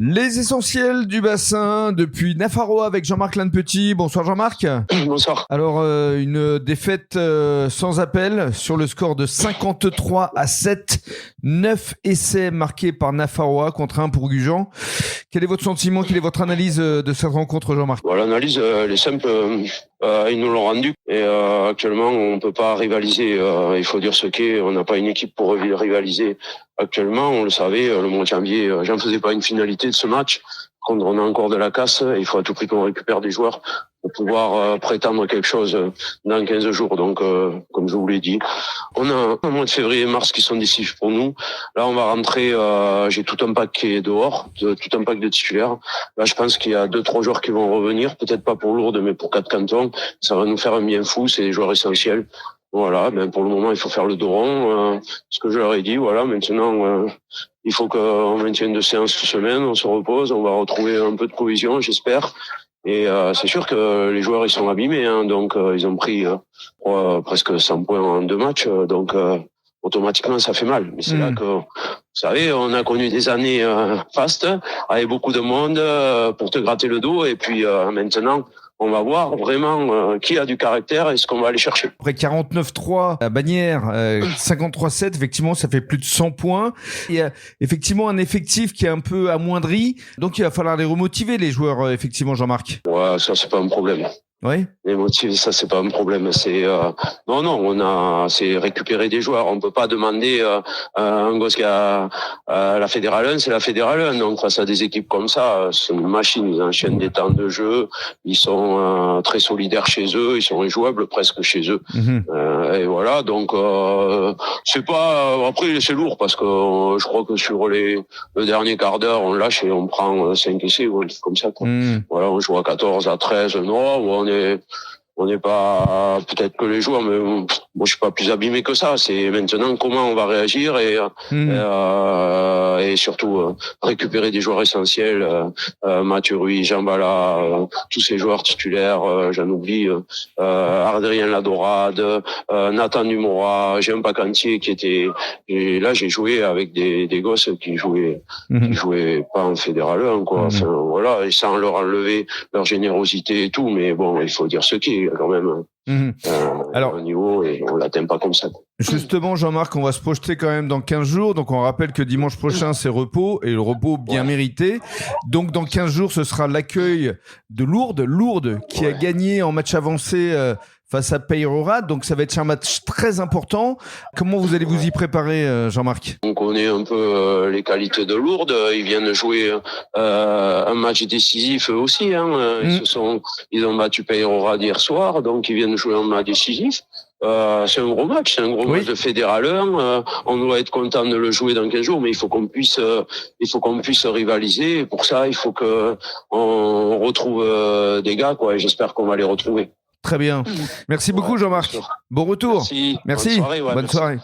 Les essentiels du bassin depuis Nafarroa avec Jean-Marc Lannepetit. Bonsoir Jean-Marc. Bonsoir. Alors une défaite sans appel sur le score de 53-7. 9 essais marqués par Nafarroa contre 1 pour Gujan. Quel est votre sentiment, quelle est votre analyse de cette rencontre Jean-Marc? L'analyse elle est simple. Ils nous l'ont rendu et actuellement on peut pas rivaliser. Il faut dire ce qu'est. On n'a pas une équipe pour rivaliser actuellement. On le savait, le mois de janvier, j'en faisais pas une finalité de ce match. Quand on a encore de la casse, il faut à tout prix qu'on récupère des joueurs pour pouvoir prétendre quelque chose dans 15 jours. Donc, comme je vous l'ai dit, on a un mois de février et mars qui sont décisifs pour nous. Là, on va rentrer, j'ai tout un pack qui est dehors, tout un pack de titulaires. Là, je pense qu'il y a 2-3 joueurs qui vont revenir, peut-être pas pour Lourdes, mais pour 4 cantons. Ça va nous faire un bien fou, c'est des joueurs essentiels. Voilà, pour le moment, il faut faire le dos rond. Ce que je leur ai dit, voilà, maintenant, il faut qu'on maintienne 2 séances cette semaine, on se repose, on va retrouver un peu de cohésion, j'espère. Et c'est sûr que les joueurs, ils sont abîmés, hein, donc ils ont pris presque 100 points en 2 matchs, donc automatiquement, ça fait mal. Mais c'est là que, vous savez, on a connu des années fastes, avec beaucoup de monde pour te gratter le dos, et puis maintenant, on va voir vraiment qui a du caractère et ce qu'on va aller chercher. Après 49-3 à Bagnères, 53-7, effectivement, ça fait plus de 100 points. Il y a effectivement un effectif qui est un peu amoindri, donc il va falloir les remotiver, les joueurs, effectivement, Jean-Marc. Ouais, ça, c'est pas un problème. Oui. Les motifs, ça c'est pas un problème. C'est c'est récupérer des joueurs. On peut pas demander un gosse qui a la Fédérale 1, c'est la Fédérale 1. Donc face à des équipes comme ça, c'est une machine. Ils enchaînent des temps de jeu. Ils sont très solidaires chez eux. Ils sont injouables presque chez eux. Et voilà. Donc c'est pas. Après c'est lourd parce que je crois que sur le dernier quart d'heure, on lâche et on prend 5 essais ou un truc comme ça. Quoi. Voilà, on joue à 14, à 13, non. On n'est pas, peut-être que les joueurs, mais moi je suis pas plus abîmé que ça. C'est maintenant comment on va réagir et surtout récupérer des joueurs essentiels, Mathieu Ruiz, Jean Bala, tous ces joueurs titulaires, j'en oublie, Adrien Ladorade, Nathan Dumora, Jean Pacantier qui était, et là j'ai joué avec des gosses qui jouaient pas en Fédéral 1, quoi. Enfin voilà, et sans leur enlever leur générosité et tout, mais bon, il faut dire ce qui est quand même Alors, un niveau et on l'atteint pas comme ça. Justement, Jean-Marc, on va se projeter quand même dans 15 jours. Donc, on rappelle que dimanche prochain, c'est repos et le repos bien mérité. Donc, dans 15 jours, ce sera l'accueil de Lourdes. Lourdes qui a gagné en match avancé face à Peyrora. Donc, ça va être un match très important. Comment vous allez vous y préparer, Jean-Marc? On connaît un peu les qualités de Lourdes. Ils viennent jouer un match décisif eux aussi. Hein. Ils ont battu Peyrora hier soir, donc ils viennent jouer un match décisif. C'est un gros match, match de Fédéral 1. On doit être content de le jouer dans 15 jours, mais il faut qu'on puisse rivaliser. Et pour ça, il faut que on retrouve des gars, quoi. Et j'espère qu'on va les retrouver. Très bien. Merci beaucoup, Jean-Marc. Bon retour. Merci. Bonne soirée.